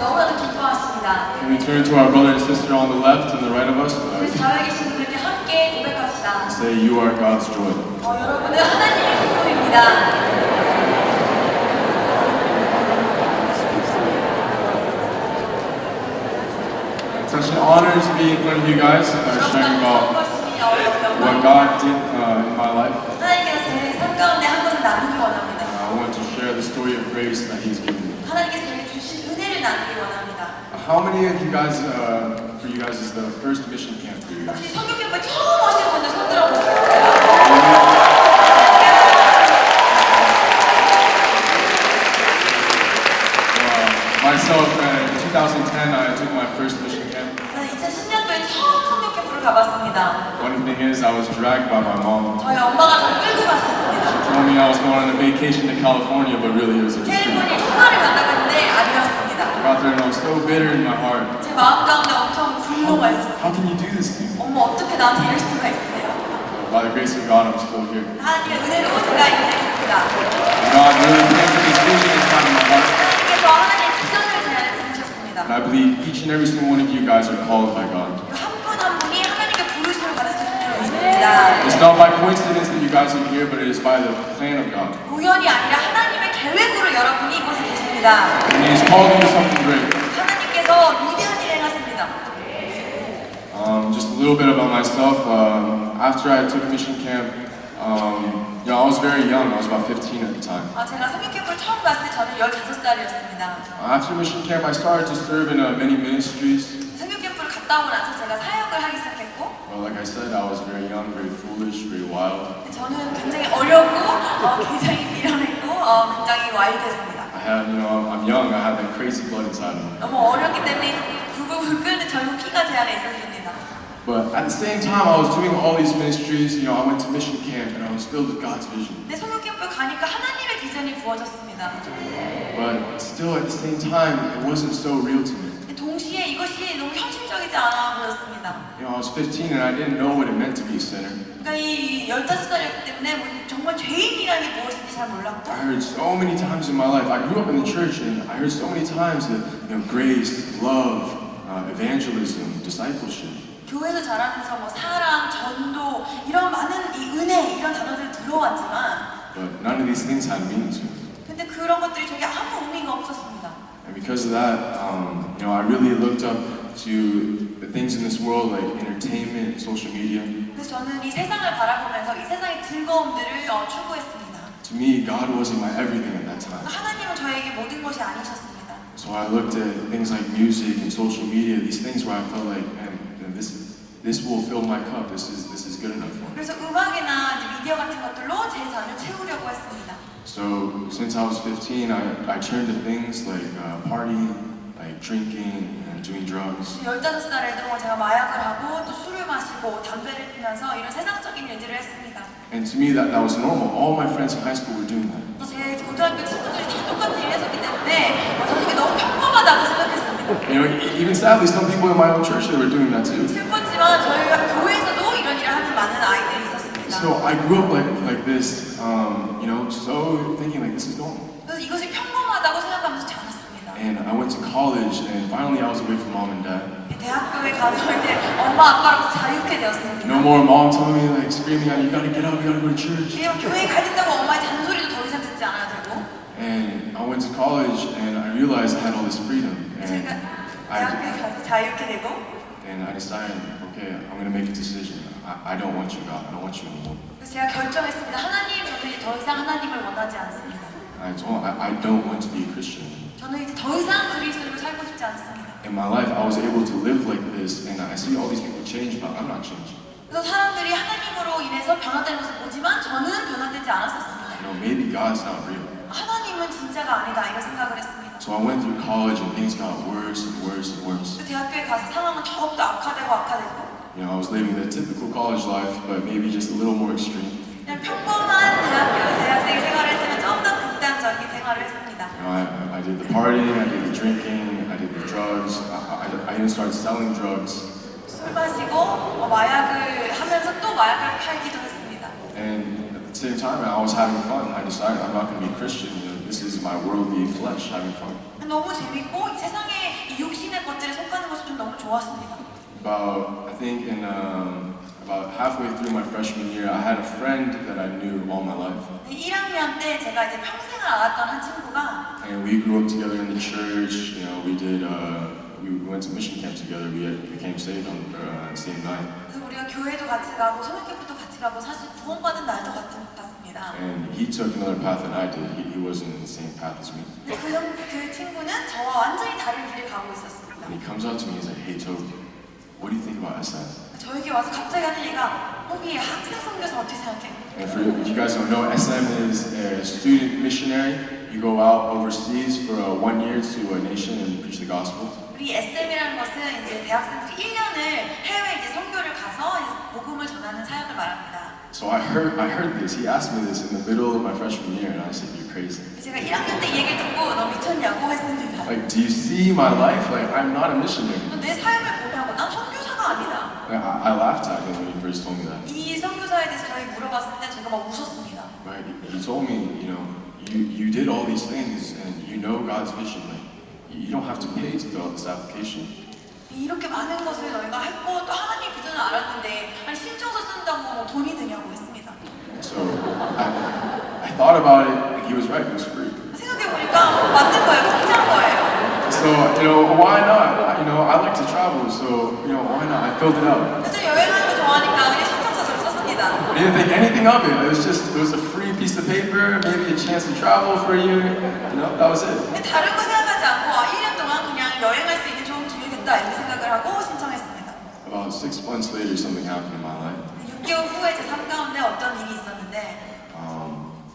너무나도 기뻐하십니다. Can we turn to our brother and sister on the left and the right of us? 우리 좌우에 계신 분들께 함께 고백합시다. Say, you are God's joy. 여러분은 하나님의 기쁨입니다. It's such an honor to be in front of you guys, sharing about what God did in my life. 하나님께서 제 삶 가운데 한 것을 나누기 원합니다. I want to share the story of grace that He's given me. 하나님께서 저에게 주신 은혜를 나누기 원합니다. How many of you guys, for you guys, is the first mission camp for you guys? 혹시 성교 캠프 처음 오신 분들 손 들어보실까요? Myself, in 2010, I took my first mission camp. 저는 2010년도에 처음 성교 캠프를 가봤습니다. Funny thing is, I was dragged by my mom. 저희 엄마가 저를 끌고 가셨습니다. She told me I was going on a vacation to California, but really it was a retreat. 캘리포니아 휴가를 간다고 했는데 아니었습니다. I got there and I was so bitter in my heart. 제 마음 가운데 엄청 분노가 있었어요. How can you do this to me? 엄마 어떻게 나한테 이럴 수가 있으세요? By the grace of God, I'm still here. 하나님의 은혜로 제가 이제 있습니다. God really planted this vision inside of my heart. 하나님께서 하나님의 비전을 제 안에 부으셨습니다. And I believe each and every single one of you guys are called by God. 한 분 한 분이 하나님께 부르심을 받으실 수 있습니다. It's not by coincidence that you guys are here, but it is by the plan of God. 우연이 아니라 하나님의 계획으로 여러분이 이곳에 계십니다. And He has called you to something great. 하나님께서 위대한 일을 행하십니다. Just a little bit about myself. After I took mission camp, I was very young. I was about 15 at the time. 제가 성교 캠프를 처음 갔을 때 저는 15살이었습니다. After mission camp, I started to serve in many ministries. 성교 캠프를 갔다 오고 나서 제가 사역을 하기 시작했고 Well, like I said, I was very young, very foolish, very wild. 저는 굉장히 어렸고 굉장히 미련했고 굉장히 와일드했습니다. I'm young. I have that crazy blood inside of me. 너무 어렸기 때문에 굴굴 끓는 젊은 피가 제 안에 있었습니다. But at the same time, I was doing all these ministries. I went to mission camp, and I was filled with God's vision. 근데 성교 캠프 가니까 하나님의 비전이 부어졌습니다. But still, at the same time, it wasn't so real to me. 동시에 이것이 너무 현실적이지 않아 보였습니다. I was 15, and I didn't know what it meant to be a sinner. 그러니까 이 15살이었기 때문에 정말 죄인이라는 게 무엇인지 잘 몰랐고 I heard so many times in my life. I grew up in the church, and I heard so many times that grace, love, evangelism, discipleship. 교회에서 자라면서 뭐 사랑, 전도 이런 많은 이 은혜 이런 단어들 들어왔지만 But none of these things had meaning to me. 근데 그런 것들이 저게 아무 의미가 없었습니다. And because of that, I really looked up to the things in this world like entertainment, social media. 그래서 저는 이 세상을 바라보면서 이 세상의 즐거움들을 추구했습니다. To me, God wasn't my everything at that time. 하나님은 저에게 모든 것이 아니셨습니다. So I looked at things like music and social media, these things where I felt like, man, this will fill my cup. This is good enough for me. 그래서 음악이나 미디어 같은 것들로 제 잔을 채우려고 했습니다. So since I was 15, I turned to things like partying, like drinking, and doing drugs. 15살에 동안 제가 마약을 하고 또 술을 마시고 담배를 피면서 이런 세상적인 일들을 했습니다. And to me, that was normal. All my friends in high school were doing that. 또 제 고등학교 친구들이 다 똑같은 일을 했었기 때문에 저는 이게 너무 평범하다고 생각했습니다. Even sadly, some people in my own church they were doing that too. 슬펐지만 저희가 교회에서도 이런 일을 하는 많은 아이들이 있었습니다. So I grew up like this, so thinking like this is normal. 그래서 이것이 평범하다고 생각하면서 자랐습니다. And I went to college, and finally I was away from mom and dad. 대학교에 가서 이제 엄마 아빠로부터 자유케 되었습니다. No more mom telling me like screaming at me, you gotta get up, you gotta go to church. 교회에 가야 된다고 엄마의 잔소리도 더 이상 듣지 않아야 되고. And I went to college, and I realized I had all this freedom. And 제가 대학교에 가서 자유케 되고. And I decided, okay, I'm gonna make a decision. I don't want you, God. I don't want you anymore. 그래서 제가 결정했습니다. 하나님, 저는 이제 더 이상 하나님을 원하지 않습니다. I don't want to be a Christian. 저는 이제 더 이상 그리스도로 살고 싶지 않습니다. In my life, I was able to live like this, and I see all these people change, but I'm not changing. 그래서 사람들이 하나님으로 인해서 변화되는 것을 보지만 저는 변화되지 않았었습니다. Maybe God's not real. 하나님은 진짜가 아니다 이런 생각을 했습니다. So I went through college, and things got worse and worse and worse. 그 대학교에 가서 상황은 더욱더 악화되고 악화되고. I was living the typical college life, but maybe just a little more extreme. 그냥 평범한 대학생 생활을 했지만 좀 더 극단적인 생활을 했습니다. I did the partying, I did the drinking, I did the drugs. I even started selling drugs. 술 마시고 마약을 하면서 또 마약을 팔기도 했습니다. And at the same time, I was having fun. I decided I'm not going to be Christian. This is my worldly flesh having fun. 너무 재밌고 이 세상에 좋았습니다. About I think in about halfway through my freshman year, I had a friend that I knew all my life, 1학년 때 제가 이제 평생을 알았던 한 친구가 and we grew up together in the church. You know, we went to mission camp together. We became saved on the same night, 그래서 우리가 교회도 같이 가고 성역캠프도 같이 가고 사실 구원받은 날도 같습니다. and he took another path than I did. He wasn't in the same path as me. 근데 그 친구는 저와 완전히 다른 길을 가고 있었습니다. And he comes up to me and he's like, "Hey Toby, what do you think about SM?" 저에게 와서 갑자기 하는 얘기가 거기 학생 선교사 어떻게 생각해? And if you guys don't know, SM is a student missionary. You go out overseas for 1 year to a nation and preach the gospel. 우리 SM이라는 것은 이제 대학생들이 1년을 해외 이제 선교를 가서 이제 복음을 전하는 사역을 말합니다. So I heard this. He asked me this in the middle of my freshman year, and I said, "You're crazy. 제가 1학년 때 이 얘기를 듣고 너 미쳤냐고 했습니다. Like, do you see my life? Like, I'm not a missionary." 너 내 삶을 보냐고? 난 선교사가 아니다. Like, I laughed at him when he first told me that. 이 선교사에 대해서 저희 물어봤을 때 제가 막 웃었습니다. Right? He told me, you know, you did all these things, and you know God's vision. Like, you don't have to pay to fill out this application. 이렇게 많은 것을 너희가 했고 또 하나님 비전을 알았는데 아니 신청서 쓴다고 뭐 돈이 드냐고 했습니다. So I thought about it. Like, he was right. It was free. 생각해보니까 맞는 거예요. 공짜인 거예요. So, you know, why not? You know, I like to travel, so, you know, why not? I filled it out. 그래서 여행하는 거 좋아하니까 그냥 신청서를 썼습니다. I didn't think anything of it. It was a free piece of paper, maybe a chance to travel for a year. You know, that was it. 근데 다른 거 생각하지 않고 1년 동안 그냥 여행할 수 있는 좋은 기회겠다 이렇게 생각을 하고 신청했습니다. About 6 months later, something happened in my life. 6개월 후에 제 삶 가운데 어떤 일이 있었는데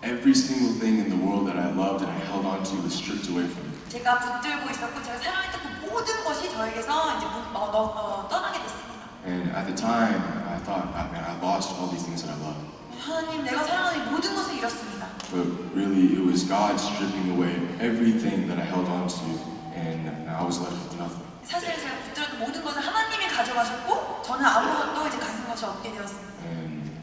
Every single thing in the world that I loved and I held on to was stripped away from me. 제가 붙들고 있었고 제가 사랑했던 그 모든 것이 저에게서 이제 떠나게 됐습니다. And at the time, I thought, man, I lost all these things that I loved. 하나님, 내가 사랑하는 이 모든 것을 잃었습니다. But really, it was God stripping away everything that I held on to, and I was left with nothing. 사실 제가 붙들었던 모든 것을 하나님이 가져가셨고 저는 아무것도 이제 가진 것이 없게 되었습니다. And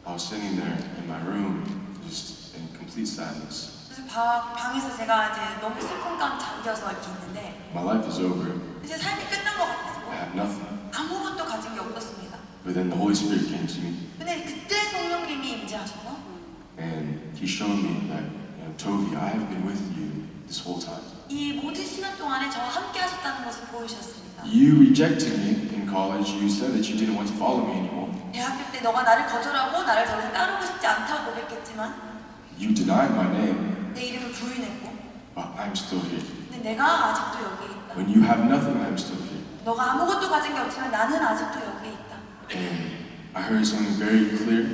I was sitting there in my room, just in complete sadness. 그래서 방에서 제가 이제 너무 슬픔 가운데 잠겨서 이렇게 있는데 My life is over. 이제 삶이 끝난 것 같아서 I have nothing. 아무것도 가진 게 없었습니다. But then the Holy Spirit came to me, 근데 그때 성령님이 임재하셔서 and He showed me that, you know, Toby, I have been with you this whole time. 이 모든 시간 동안에 저와 함께 하셨다는 것을 보여주셨습니다. You rejected me in college. You said that you didn't want to follow me anymore. 대학교 때 너가 나를 거절하고 나를 더 이상 따르고 싶지 않다고 고백했지만 You denied my name, 내 이름을 부인했고 but I'm still here. 근데 내가 아직도 여기에 있다. When you have nothing, I'm still here. 너가 아무것도 가진 게 없지만 나는 아직도 여기에 있다. And I heard something very clear,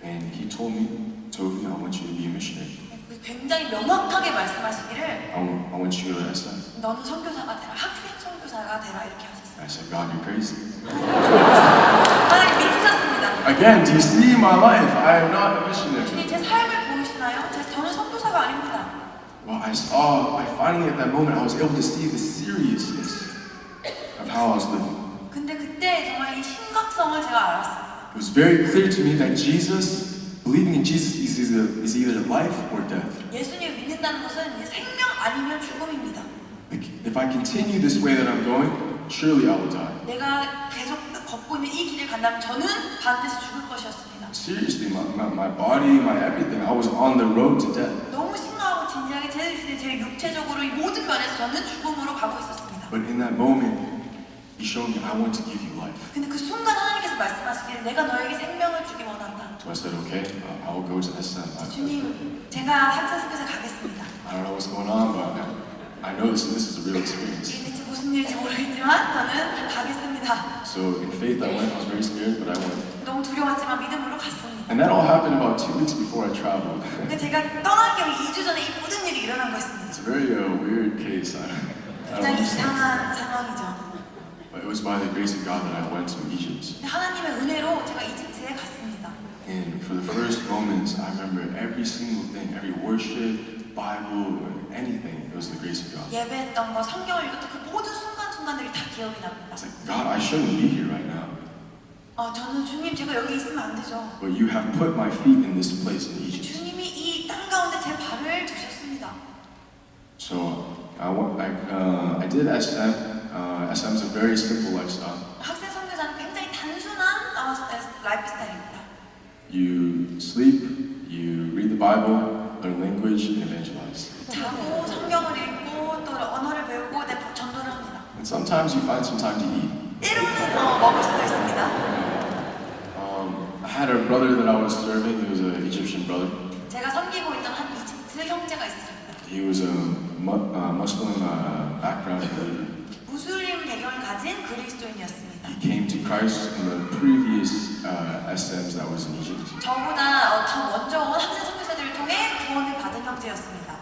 and He told me, Toby, I want you to be a missionary. 굉장히 명확하게 말씀하시기를 I want you to go to SM. 너는 선교사가 되라, 학생 선교사가 되라 이렇게 하셨어요. I said, God, you're crazy. 하나님 믿으셨습니다. Again, do you see my life? I am not a missionary. 주님 제 삶을 보이시나요? 저는 선교사가 아닙니다. Well, I finally at that moment, I was able to see the seriousness of how I was living. 근데 그때 정말 이 심각성을 제가 알았어요. It was very clear to me that believing in Jesus is either life or death. 예수님을 믿는다는 것은 이제 생명 아니면 죽음입니다. Like, if I continue this way that I'm going, surely I will die. 내가 계속 걷고 있는 이 길을 간다면 저는 반드시 죽을 것이었습니다. Seriously, my body, my everything, I was on the road to death. 너무 심각하고 진지하게 제 육체적으로 이 모든 면에서 저는 죽음으로 가고 있었습니다. But in that moment, He showed me, I want to give you life. 근데 그 순간 하나님께서 말씀하시기를 내가 너에게 생명을 주기 원한다. So I said, okay, I will go to SM. 주님, 제가 학생 선교사 가겠습니다. I don't know what's going on, but I know this is a real experience. 이게 대체 무슨 일인지 모르겠지만 저는 가겠습니다. So in faith, I went. I was very scared, but I went. 너무 두려웠지만 믿음으로 갔습니다. And that all happened about 2 weeks before I traveled. 근데 제가 떠나기 2주 전에 이 모든 일이 일어난 것입니다. It's a very weird case. I don't 굉장히 understand. 이상한 상황이죠. But it was by the grace of God that I went to Egypt. 근데 하나님의 은혜로 제가 이집트에 갔습니다. And for the first moments, I remember every single thing, every worship, Bible, or anything. It was the grace of God. 예배했던 거, 성경을 읽었던 그 모든 순간순간들이 다 기억이 납니다. It's like, God, I shouldn't be here right now. 저는 주님 제가 여기 있으면 안 되죠. But you have put my feet in this place in Egypt. 주님이 이 땅 가운데 제 발을 두셨습니다. So I did SM. SM's a very simple lifestyle. 학생 선교사는 굉장히 단순한 라이프 스타일입니다. You sleep, you read the Bible, learn language, and evangelize. 자고 성경을 읽고 또 언어를 배우고 전도를 합니다. And sometimes you find some time to eat. 때로는 먹을 수도 있습니다. I had a brother that I was serving. He was an Egyptian brother. 제가 섬기고 있던 한 이집트 형제가 있었습니다. He was a Muslim background believer. 무슬림 배경을 가진 그리스도인이었습니다. He came to Christ in the previous SMs that was in Egypt. 저보다 더 먼저 온 학생 선교사들을 통해 구원을 받은 형제였습니다.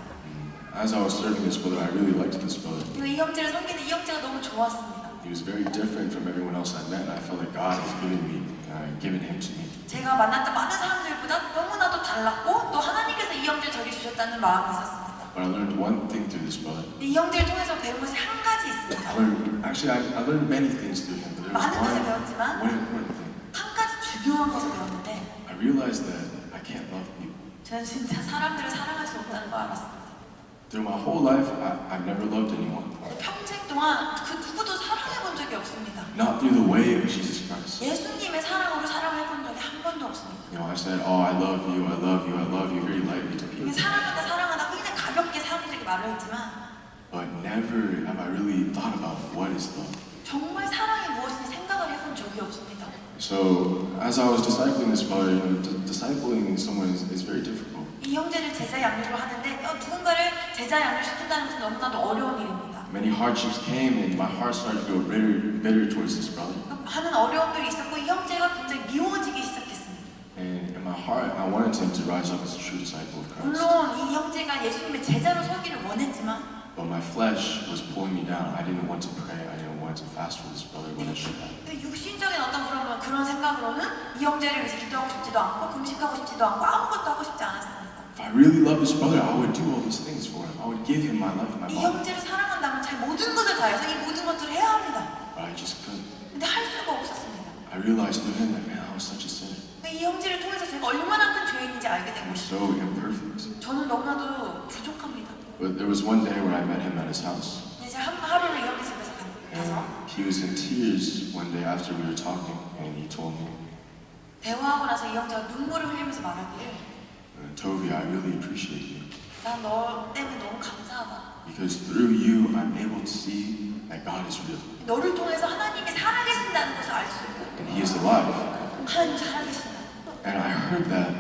As I was serving this brother, I really liked this brother. 그리고 이 형제를 섬기는 이 형제가 너무 좋았습니다. He was very different from everyone else I met, and I felt like God has given him to me. 제가 만났던 많은 사람들보다 너무나도 달랐고 또 하나님께서 이 형제를 저에게 주셨다는 마음이 있었습니다. But I learned one thing through this brother. 이 형제를 통해서 배운 것이 한 가지 있습니다. I learned many things through him, but there was 많은 것을 배웠지만 one important thing. 한 가지 중요한 것을 배웠는데 I realized that I can't love people. 저는 진짜 사람들을 사랑할 수 없다는 걸 알았습니다. Through my whole life, I've never loved anyone. 평생 동안 그 누구도 사랑해 본 적이 없습니다. Not through the way of Jesus Christ. 예수님의 사랑으로 사랑해 본 적이 한 번도 없습니다. You know, I said, oh, I love you, I love you, I love you, very lightly to people. 사랑한다 사랑한다 그냥 가볍게 사람들에게 말을 했지만 But never have I really thought about what is love. 정말 사랑이 무엇인지 생각을 해본 적이 없습니다. So, as I was discipling this brother, discipling someone is very difficult. 이 형제를 제자 양육을 하는데 누군가를 제자 양육시킨다는 것은 너무나도 어려운 일입니다. Many hardships came and my heart started to go bitter towards this brother. 많은 어려움들이 있었고 이 형제가 굉장히 미워지기 시작했습니다. And in my heart, I wanted him to rise up as a true disciple of Christ. 물론 이 형제가 예수님의 제자로 서기를 원했지만 But my flesh was pulling me down. I didn't want to pray. I didn't want to fast for this brother when I should have. 육신적인 어떤 그런 생각으로는 이 형제를 위해서 기도하고 싶지도 않고 금식하고 싶지도 않고 아무것도 하고 싶지 않았습니다. If I really loved this brother, I would do all these things for him. I would give him my life, my 이 body. 형제를 사랑한다면 제 모든 것을 다해서 이 모든 것들을 해야 합니다. But I just couldn't. 근데 할 수가 없었습니다. I realized through him that, man, I was such a sinner. 이 형제를 통해서 제가 얼마나 큰 죄인인지 알게 된 I'm 것입니다. so imperfect. 저는 너무나도 부족합니다. But there was one day where I met him at his house. 이제 하루를 이 형제 집에서 가서 And he was in tears one day after we were talking, and he told me, 대화하고 나서 이 형제가 눈물을 흘리면서 말하기를 Tovi, I really appreciate you. 난 너 때문에 너무 감사하다. Because through you, I'm able to see that God is real. 너를 통해서 하나님이 살아계신다는 것을 알 수 있고 And he is alive. 하나님 살아계신다. And I heard that,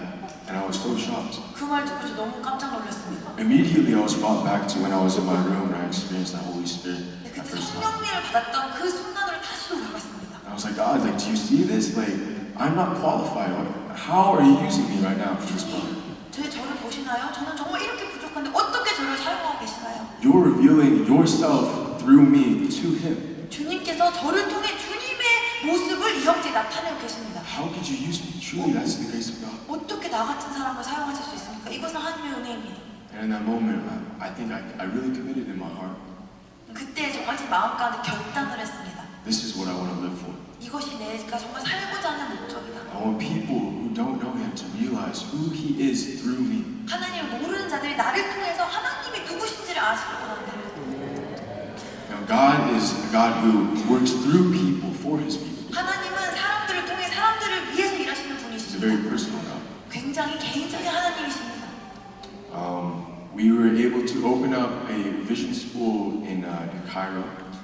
and I was so shocked. 그 말 듣고 저 너무 깜짝 놀랐습니다. Immediately, I was brought back to when I was in my room and I experienced the Holy Spirit that 그때 first time. 성령님을 받았던 그 순간으로 다시 돌아갔습니다. And I was like, God, like, do you see this? Like, I'm not qualified. How are you using me right now for this brother? 저를 보시나요? 저는 정말 이렇게 부족한데 어떻게 저를 사용하고 계시나요? You're revealing yourself through me to him. 주님께서 저를 통해 주님의 모습을 이 형제에 나타내고 계십니다. How could you use me? Truly, that's the grace of God. 어떻게 나 같은 사람을 사용하실 수 있습니까? 이것은 하나님의 은혜입니다. And in that moment, I think I really committed in my heart. 그때 정말 제 마음 가운데 결단을 했습니다. This is what I want to live for. 이것이 내가 정말 살고자 하는 목적이다. I want people who don't know him to realize who he is through me. 하나님을 모르는 자들이 나를 통해서 하나님이 누구신지를 아시길 원한다. Now, God is a God who works through people for his people. 하나님은 사람들을 통해 사람들을 위해서 일하시는 He's a 분이십니다. very personal God. 굉장히 개인적인 하나님이십니다. We were able to open up a vision school in Cairo.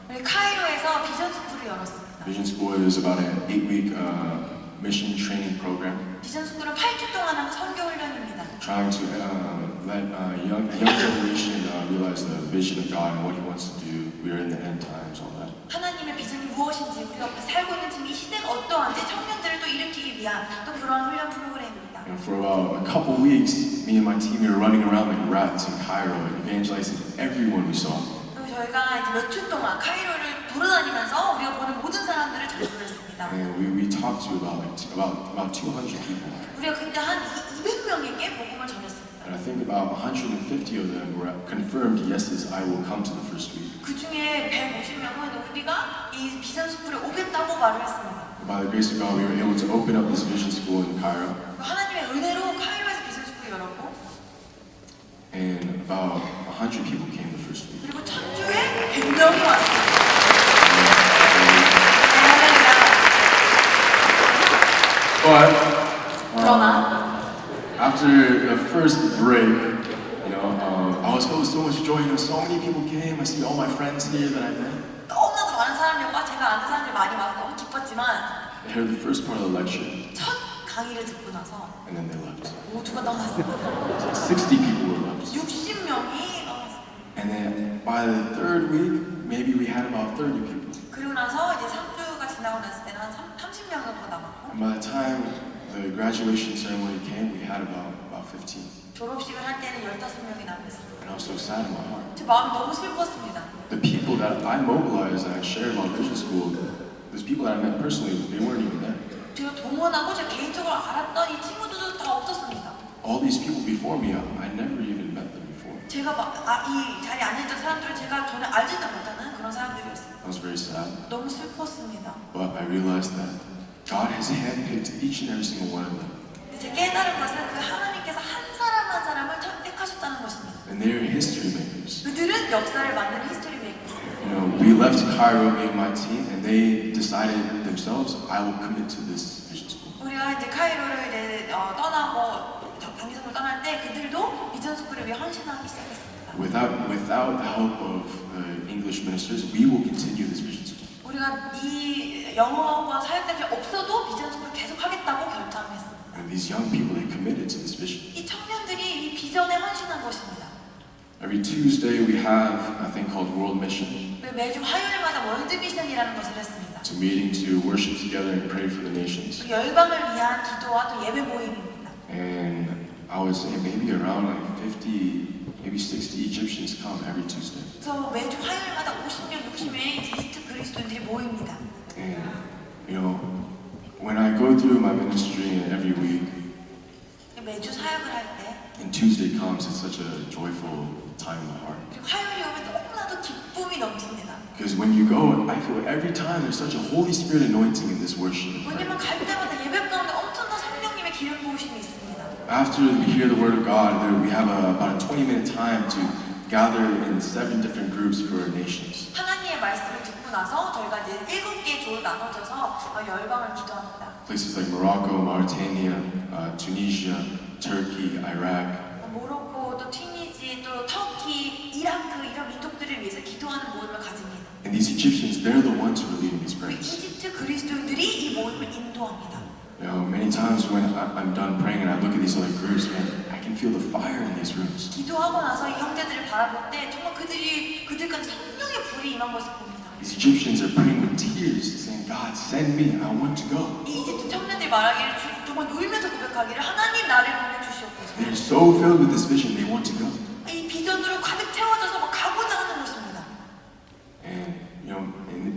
우리 카이로에서 비전 스쿨을 열었습니다. Vision school is about an 8-week mission training program, 비전 스쿨은 8주 동안 하는 선교 훈련입니다. trying to let young generation realize the vision of God and what He wants to do. We are in the end times, all that. 하나님의 비전이 무엇인지 우리가 살고 있는 지금 이 시대가 어떠한지 청년들을 또 일으키기 위한 또 그런 훈련 프로그램입니다. And for about a couple weeks, me and my team we were running around like rats in Cairo, evangelizing everyone we saw. 그리고 저희가 이제 몇 주 동안 카이로를 돌아다니면서 우리가 보는 모든 사람들을 전도를 했습니다. And we talked to about 200 people. 우리가 그때 한 200명에게 복음을 전했습니다. And I think about 150 of them were confirmed yeses, I will come to the first week. 그 중에 150명은 우리가 이 비전 스쿨에 오겠다고 말을 했습니다. By the grace of God, we were able to open up this vision school in Cairo. 하나님의 은혜로 카이로에서 비전 스쿨을 열었고 And about 100 people came the first week. 그리고 첫 주에 100명이 왔습니다. But 그러나 after the first break, I was filled with so much joy. So many people came. I see all my friends here that I met. 너무나도 많은 사람들과 제가 아는 사람들 많이 와서 너무 기뻤지만 They heard the first part of the lecture, 첫 강의를 듣고 나서 and then they left. 모두가 떠났습니다. So 60 people were left. 60명이 떠났습니다. And then by the third week, maybe we had about 30 people. 그리고 나서 이제 3주가 지나고 났을 때는 한 30명 정도 남았고 And by the time the graduation ceremony came, we had about 15. 졸업식을 할 때는 15명이 남았습니다. And I was so sad in my heart. 제 마음이 너무 슬펐습니다. The people that I mobilized and I shared about Vision School, those people that I met personally, they weren't even there. 제가 동원하고 제가 개인적으로 알았던 이 친구들도 다 없었습니다. All these people before me, I never even met them before. 제가 이 자리에 앉아있던 사람들은 제가 전혀 알지도 못하는 그런 사람들이었어요. I was very sad. 너무 슬펐습니다. But I realized that God has handpicked each and every single one of them. 이제 깨달은 것은 그 하나님께서 한 사람 한 사람을 택하셨다는 것입니다. And they're history makers. 그들은 역사를 만드는 히스토리 메이커스. We left Cairo, me and my team, and they decided themselves, I will commit to this Vision School. 우리가 이제 카이로를 이제 떠나고 단기선을 떠날 때 그들도 비전 스쿨을 위해 헌신하기 시작했습니다. Without the help of the English ministers, we will continue this Vision School. 우리가 이 영어권 사역자들이 없어도 비전 스쿨을 계속 하겠다고 결정했습니다. And these young people, they committed to this vision. 이 청년들이 이 비전에 헌신한 것입니다. Every Tuesday we have a thing called World Mission. 매주 화요일마다 월드 미션이라는 것을 했습니다. It's a meeting to worship together and pray for the nations. 그 열방을 위한 기도와 또 예배 모임입니다. And I would say maybe around like 50, maybe 60 Egyptians come every Tuesday. 그래서 매주 화요일마다 50명, 60명의 이집트 그리스도인들이 모입니다. And when I go through my ministry every week, 매주 사역을 할 때 and Tuesday comes, it's such a joyful time in my heart. 그리고 화요일이 오면 너무나도 기쁨이 넘칩니다. Because when you go, I feel every time there's such a Holy Spirit anointing in this worship. 왜냐면 갈 때마다 예배 가운데 엄청난 성령님의 기름 부으심이 있습니다. After we hear the word of God, we have about a 20-minute time to gather in 7 different groups for our nations. 하나님의 말씀을 듣고 나서 저희가 이제 7개의 조로 나눠져서 열방을 기도합니다. Places like Morocco, Mauritania, Tunisia, Turkey, Iraq. 모로코, 또 튀니지, 또 터키, 이라크 이런 민족들을 위해서 기도하는 모임을 가집니다. And these Egyptians, they're the ones who are leading these 그 prayers. 이집트 그리스도인들이 이 모임을 인도합니다. Many times when I'm done praying and I look at these other groups, man, I can feel the fire in these rooms. 기도하고 나서 이 형제들을 바라볼 때 정말 그들까지 성령의 불이 임한 것을 봅니다. These Egyptians are praying with tears, saying, God, send me, I want to go. 이 이집트 청년들이 말하기를 정말 울면서 고백하기를 하나님 나를 보내주시옵소서. They're so filled with this vision, they want to go. 이 비전으로 가득 채워져서 막 가고자 하는 것입니다. And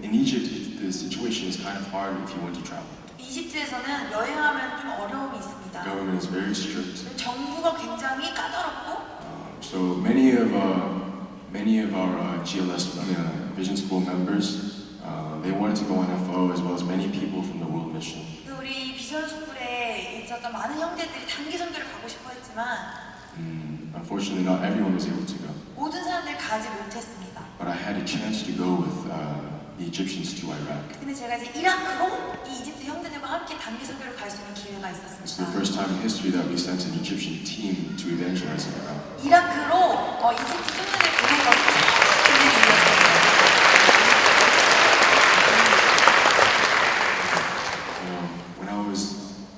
in Egypt, the situation is kind of hard if you want to travel. 이집트에서는 여행하면 좀 어려움이 있습니다. The government is very strict. 정부가 굉장히 까다롭고 So many of our GLS, Vision School members, they wanted to go on FO as well as many people from the World Mission. 우리 비전 스쿨에 있었던 많은 형제들이 단기 선교를 가고 싶어 했지만 Unfortunately, not everyone was able to go. 모든 사람들이 가지 못했습니다. But I had a chance to go with the Egyptians to Iraq. 근데 제가 이제 이라크로 이 이집트 형제들과 함께 단기 선교를 갈 수 있는 기회가 It's the 있었습니다. first time in history that we sent an Egyptian team to evangelize in Iraq. 이라크로 이집트 청년들 보낸 것이 처음 있는 일이었습니다. When I was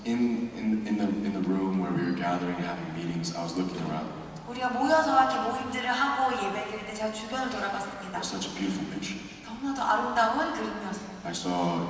in the room where we were gathering and having meetings, I was looking around. 우리가 모여서 이렇게 모임들을 하고 예배 드릴 때 제가 주변을 돌아봤습니다. It was such a beautiful picture. 너무나도 아름다운 그림이었습니다. I saw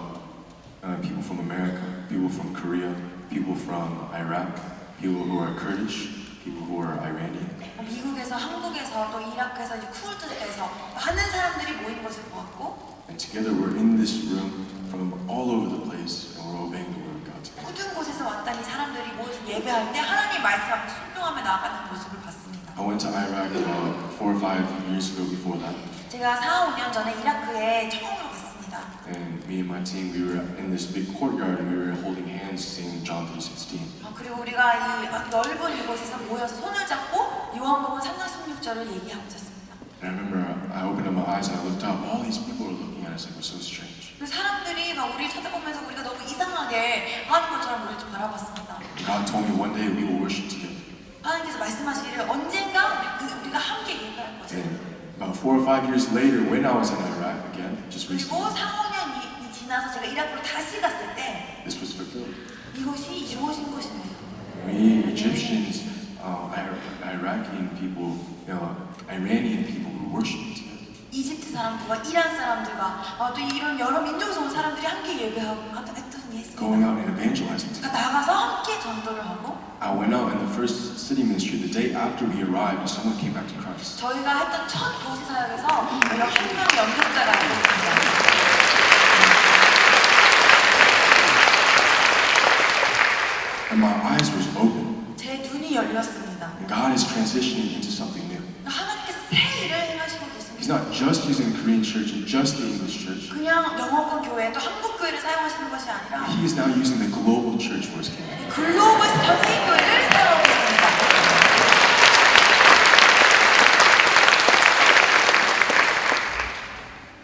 people from America, people from Korea, people from Iraq, people who are Kurdish, people who are Iranian. 미국에서, 한국에서, 또 이라크에서, 이제 쿠르드에서 많은 사람들이 모인 것을 보았고 And together we're in this room from all over the place and we're obeying the word of God together. 모든 곳에서 왔다니 사람들이 모여서 예배할 때 하나님 말씀 앞에 순종하며 나아가는 모습을 봤습니다. I went to Iraq about 4 or 5 years ago before that. 제가 4, 5년 전에 이라크에 처음으로 갔습니다. And me and my team, we were in this big courtyard and we were holding hands singing John 3:16. 그리고 우리가 이 넓은 이곳에서 모여서 손을 잡고 요한복음 3장 16절을 얘기하고 있었습니다. And I remember I opened up my eyes and I looked up. All these people were looking at us like we're so strange. 그 사람들이 막 우리를 쳐다보면서 우리가 너무 이상하다고 순수하게 하나님처럼 우리를 좀 바라봤습니다. God told me one day we will worship together. 하나님께서 말씀하시기를 언젠가 우리가 함께 예배할 거죠. And about 4 or 5 years later, when I was in Iraq again, just 그리고 recently, 4, 5년이 지나서 제가 이라크로 다시 갔을 때 this was fulfilled. 이것이 이루어진 것입니다. We Egyptians, Iraqi people, Iranian people who worshiped together. 이집트 사람들과 이란 사람들과 또 이런 여러 민족에서 온 사람들이 함께 예배하고 했던 게 Going 있습니다. out and evangelizing together. 그러니까 나가서 함께 전도를 하고 I went out in the first city ministry the day after we arrived, someone came back to Christ. 저희가 했던 첫 도시 사역에서 여러 한 명의 연결자가 있었습니다. And my eyes were open. 제 눈이 열렸습니다. And God is transitioning into something new. 하나님께서 새 일을 행하시고 He's 계십니다. not just using the Korean church and just the English church. 그냥 영어권 교회 또 한국 교회를 사용하시는 것이 아니라 He is now using the global church for His kingdom. 글로벌 전 세계 교회를 사용하고 있습니다.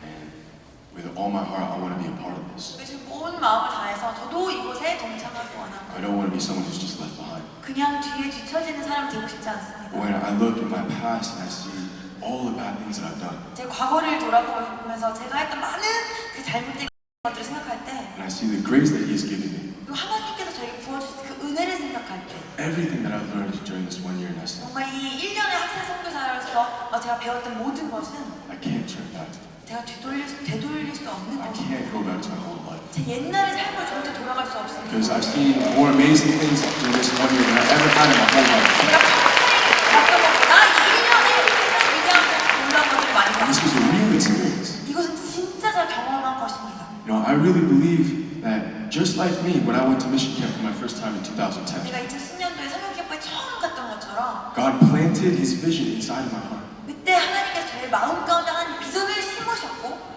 And with all my heart, I want to be a part of this. 지금 온 마음을 다해서 저도 이곳에 동참하기 원합니다. I don't want to be someone who's just left behind. 그냥 뒤에 뒤처지는 사람 되고 싶지 않습니다. When I look at my past and I see all the bad things that I've done, 제 과거를 돌아보면서 제가 했던 많은 그 잘못된 것들을 생각할 때 and I see the grace that He has given me, 또 하나님께서 저에게 부어주신 그 은혜를 생각할 때 everything that I've learned during this 1 year in SM, 뭔가 이 1년의 학생 선교사로서 제가 배웠던 모든 것은 I can't turn back. 제가 되돌릴 수 없는 I 것입니다. can't go back to my old life. 제 옛날의 삶을 절대 돌아갈 수 없습니다. Because I've seen more amazing things during this 1 year than I've ever had in my whole life. 제가 평생 겪어보거나 이 1년에 위대한 놀라운 것들을 많이 And this 봤습니다. was a real experience. 이것은 진짜 잘 경험한 것입니다. You know, I really believe that just like me, when I went to mission camp for my first time in 2010, 제가 2010년도에 성경 캠프에 처음 갔던 것처럼 God planted His vision inside of my heart. 그때 하나님께서 저의 마음 가운데 한 비전을 심으셨고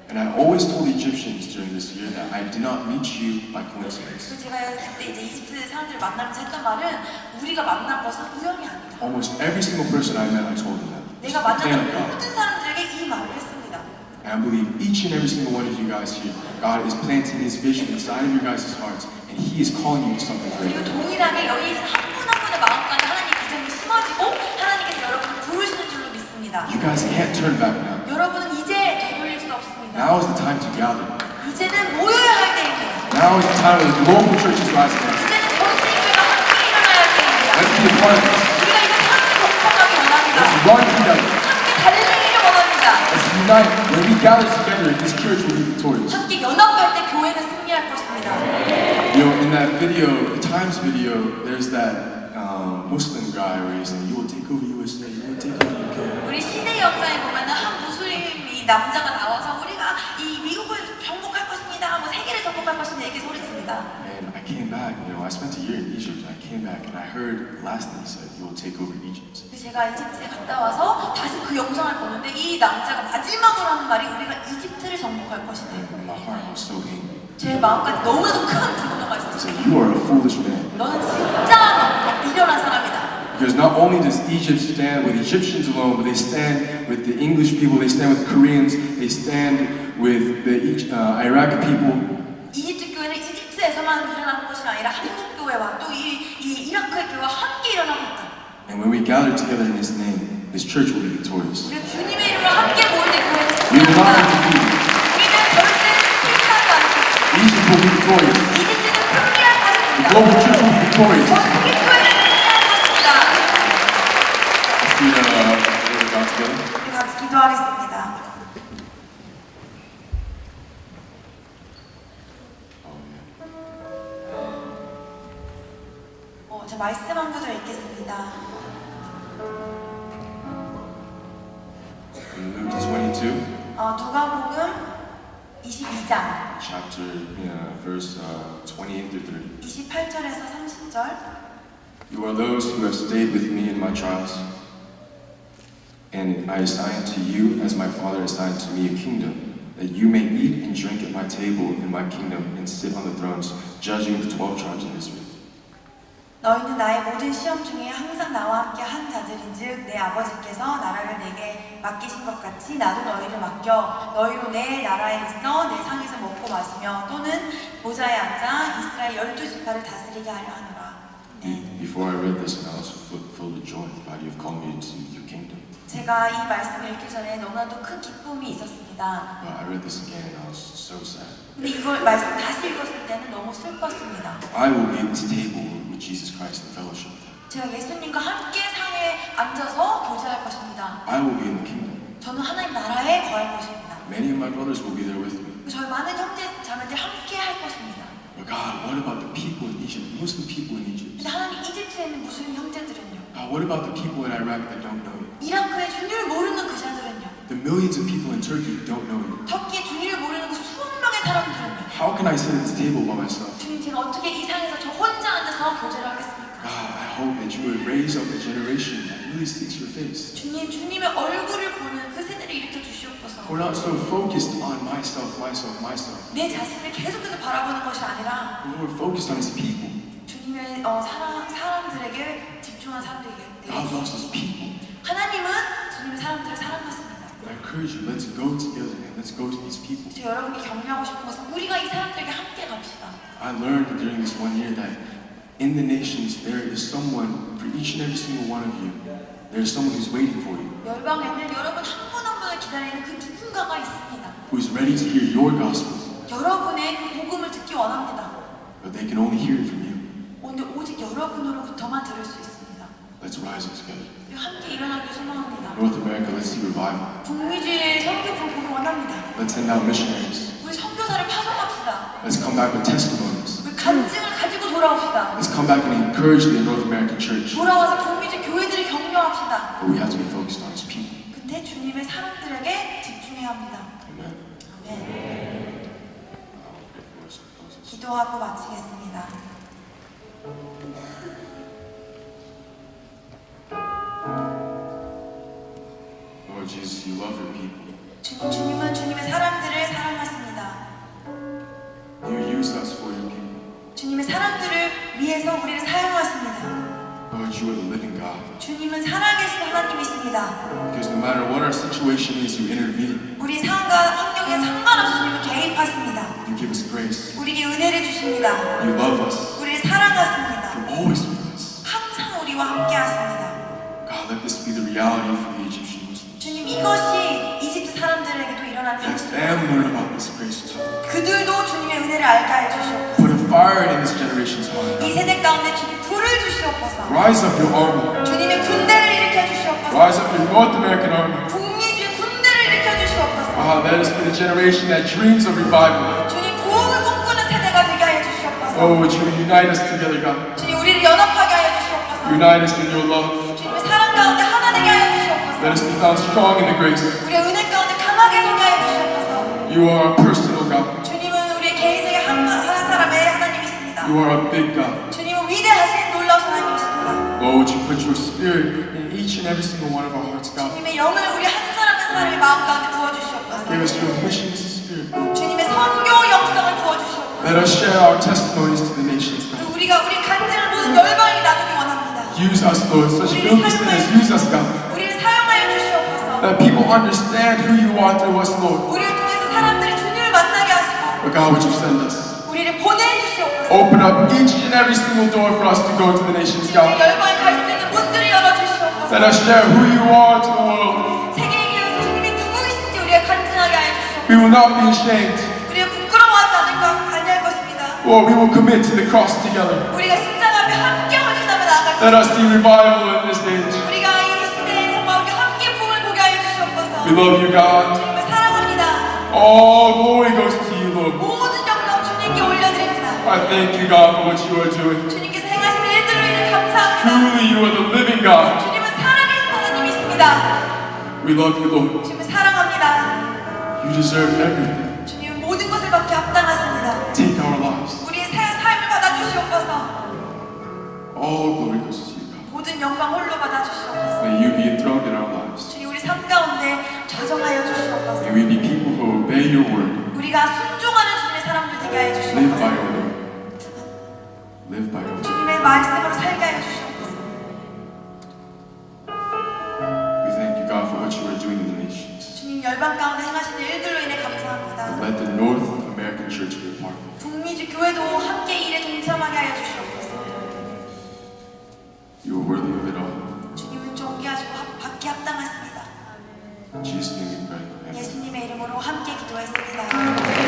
And I always told the Egyptians during this year that I did not meet you by coincidence. 그래서 제가 그때 이제 이집트 사람들을 만나면서 했던 말은 우리가 만난 것은 우연이 아니다. Almost every single person I met, I told them that. It's 내가 the plan of 만났던 God. 모든 사람들에게 이 말을 했습니다. And I believe each and every single one of you guys here, God is planting His vision inside of your guys' hearts, and He is calling you to something 그리고 great. 동일하게 여기 있는 한 분 한 분의 마음 가운데 하나님의 비전이 심어지고 하나님께서 여러분을 부르시는 줄로 믿습니다. You guys can't turn back now. 여러분은 이제 되돌릴 수 없습니다. Now is the time to gather. 이제는 모여야 할 때입니다. Now is the time when the global churches rise again. 이제는 전 세계가 함께 일어나야 할 때입니다. Let's be a part of this. 우리가 이제 함께 동참하기 원합니다. Let's run together. 함께 달리기를 원합니다. Let's unite. When we gather together, this church will be victorious. 함께 연합할 때 교회는 승리할 것입니다. You know, in that video, the Times video, there's that Muslim guy where he's like, "You will take over USA. You will take over UK." 우리 시대 역사에 보면은 한 무슬림이 남자가 나와서 우리가 이 미국을 정복할 것입니다. 뭐 세계를 정복할 것입니다. 이렇게 소리칩니다. And I came back. You know, I spent a year in Egypt. I came back and I heard last thing he said, "You will take over Egypt." 근데 제가 이집트에 갔다 와서 다시 그 영상을 보는데 이 남자가 마지막으로 하는 말이 우리가 이집트를 정복할 것이다. And my heart was so angry. 제 마음까지 너무나도 큰 분노가 I 있었어요. said, "You are a foolish man." 너는 진짜 미련한 사람이다. Because not only does Egypt stand with Egyptians alone, but they stand with the English people, they stand with Koreans, they stand with the Iraqi people. 이집트 교회는 이집트에서만 일어나는 것이 아니라 한국 교회와 또 이 이라크의 교회와 함께 일어나고 있다. And when we gather together in His name, this church will be victorious. 우리가 주님의 이름으로 함께 모일 때 교회는 We will not 승리합니다. be defeated. 우리는 절대 실패하지 않습니다. Egypt will be victorious. 이집트는 승리할 The 것입니다. global church will be victorious. 전 세계 교회는 승리할 것입니다. Let's read the word of God together. 우리 같이 기도하겠습니다. 저 말씀 한 구절 읽겠습니다. In Luke 22, 누가복음 22장 chapter, verse 28 through 30. 28절에서 30절. You are those who have stayed with me in my trials, and I assign to you, as my Father assigned to me, a kingdom, that you may eat and drink at my table in my kingdom and sit on the thrones, judging the 12 tribes of Israel. 너희는 나의 모든 시험 중에 항상 나와 함께 한 자들인즉 내 아버지께서 나라를 내게 맡기신 것 같이 나도 너희를 맡겨 너희로 내 나라에 있어 내 상에서 먹고 마시며 또는 보좌에 앉아 이스라엘 12지파를 다스리게 하려 하노라. 네. Before I read this, I was filled with joy. God, you've called me into your kingdom. 제가 이 말씀을 읽기 전에 너무나도 큰 기쁨이 있었습니다. But I read this again and I was so sad. 근데 이걸 말씀 다시 읽었을 때는 너무 슬펐습니다. I will be at this table with Jesus Christ in fellowship with Him. 제가 예수님과 함께 상에 앉아서 교제할 것입니다. I will be in the kingdom. 저는 하나님 나라에 거할 것입니다. Many of my brothers will be there with me. 저희 많은 형제 자매들 함께 할 것입니다. But God, what about the people in Egypt, Muslim people in Egypt? 근데 하나님 이집트에 있는 무슬림 형제들은요? God, what about the people in Iraq that don't know you? 이라크의 주님을 모르는 그 자들은요? The millions of people in Turkey that don't know you. 터키의 주님을 모르는 그 수억 명의 사람들은요? How can I sit at this table by myself? 주님, 제가 어떻게 이 상에서 저 혼자 앉아서 교제를 하겠습니까? God, I hope that you would raise up a generation that really seeks your face. 주님, 주님의 얼굴을 보는 그 세대를 일으켜 주시옵소서. We're not so focused on myself. 내 자신을 계속해서 바라보는 것이 아니라 But we're focused on His people. 주님의 사람들에게 집중한 사람들에게 God loves His people. 하나님은 주님의 사람들을 사랑하십니다. I encourage you, let's go together and let's go to these people. 저 여러분께 격려하고 싶은 것은 우리가 이 사람들에게 함께 갑시다. I learned during this 1 year that in the nations there is someone, for each and every single one of you, there is someone who's waiting for you, 열방에는 여러분 한 분 한 분을 기다리는 그 누군가가 있습니다. who is ready to hear your gospel, 여러분의 그 복음을 듣기 원합니다. but they can only hear it from you. 오늘 오직 여러분으로부터만 들을 수 있습니다. Let's rise up together. 함께 일어나길 소망합니다. North America, let's see revival. 북미주의 선교를 보기 원합니다. Let's send out missionaries. 우리 선교사를 파송합시다. Let's come back with testimonies. 우리 간증을 가지고 돌아옵시다. Let's come back and encourage the North American church. 돌아와서 북미주 교회들을 격려합시다. But we have to be focused on His people. 근데 주님의 사람들에게 집중해야 합니다. Amen. 네. 기도하고 마치겠습니다. Lord Jesus, you love your people. 주님은 주님의 사람들을 사랑하십니다. You use us for your people. 주님의 사람들을 위해서 우리를 사용하십니다. Lord, you are the living God. 주님은 살아계신 하나님이십니다. Because no matter what our situation is, you intervene. 우리 상황과 환경에 상관없이 주님은 개입하십니다. You give us grace. 우리에게 은혜를 주십니다. You love us. 우리를 사랑하십니다. You're always with us. 항상 우리와 함께 하십니다. God, let this be the reality for the Egyptian Muslims. 주님, 이것이 이집트 사람들에게도 일어나는 Let 현실입니다. them learn about this grace too. 그들도 주님의 은혜를 알게 해주시옵소서. Put a fire in this generation's heart. 이 세대 가운데 주님 불을 주시옵소서. Rise up your army. 주님의 군대를 일으켜 주시옵소서. Rise up your North American army. 북미주의 군대를 일으켜 주시옵소서. Let us be the generation that dreams of revival. 주님 구원을 꿈꾸는 세대가 되게 하여 주시옵소서. Oh, would you unite us together, God? 주님 우리를 연합하게 하여 주시옵소서. Unite us in your love. 주님의 사랑 가운데 하나 되게 하여 주시옵소서. Let us be found strong in the grace. 우리의 은혜 가운데 강하게 서게 하여 주시옵소서. You are our personal God. 주님은 우리의 개인적인 한 사람의 하나님이십니다. You are a big God. 주님은 위대하신 놀라운 하나님이십니다. Lord, would you put your spirit in each and every single one of our hearts, God? 주님의 영을 우리 한 사람 한 사람의 마음 가운데 부어주시옵소서. Give us your missions spirit. 주님의 선교 역사를 부어주시옵소서. Let us share our testimonies to the nations, God. 우리가 우리 간증을 모든 열방이 나누기 원합니다. Use us, Lord. Such filthy sinners. Use us, God. 우리를 사용하여 주시옵소서. That people understand who you are through us, Lord. 우리를 통해서 사람들이 주님을 만나게 하시고 But God, would you send us? 우리를 보내주시옵소서. Open up each and every single door for us to go to the nations, 주님의 God. 열방에 갈 수 있는 문들을 열어주시옵소서. Let us share who you are to the world. 세계에 계신 주님이 누구이신지 우리가 간증하게 하여 We 주시옵소서. will not be ashamed. 우리가 부끄러워하지 아니할 것입니다. Lord, we will commit to the cross together. 우리가 십자가 앞에 함께 헌신하며 나아갈 Let 것입니다. us see revival in this age. 우리가 이 시대에 정말 우리 함께 봄을 보게 하여 주시옵소서. We love you, God. 주님을 사랑합니다. All glory goes to you, Lord. 모든 영광 주님께 올려드립니다. I thank you, God, for what you are doing. 주님께서 행하신 일들로 인해 감사합니다. Truly, you are the living God. 주님은 살아계신 하나님이십니다. We love you, Lord. 주님을 사랑합니다. You deserve everything. 주님은 모든 것을 받게 합당하십니다. Take our lives. 우리의 삶을 받아주시옵소서. All glory goes to you, God. 모든 영광 홀로 받아주시옵소서. May you be enthroned in our lives. 주님 우리 삶 가운데 좌정하여 주시옵소서. May we be people who obey your word. 우리가 순종하는 주님의 사람들 되게 하여 Live by 주시옵소서. your word. Live by your word. 주님의 말씀으로 살게 열방 가운데 행하시는 일들로 인해 감사합니다. Let the North American Church be a part of it. 북미주 교회도 함께 일에 동참하게 하여 주시옵소서. You are worthy of it all. 주님은 존귀하시고 받기 합당하십니다. In Jesus' name we pray. Amen. 예수님의 이름으로 함께 기도했습니다.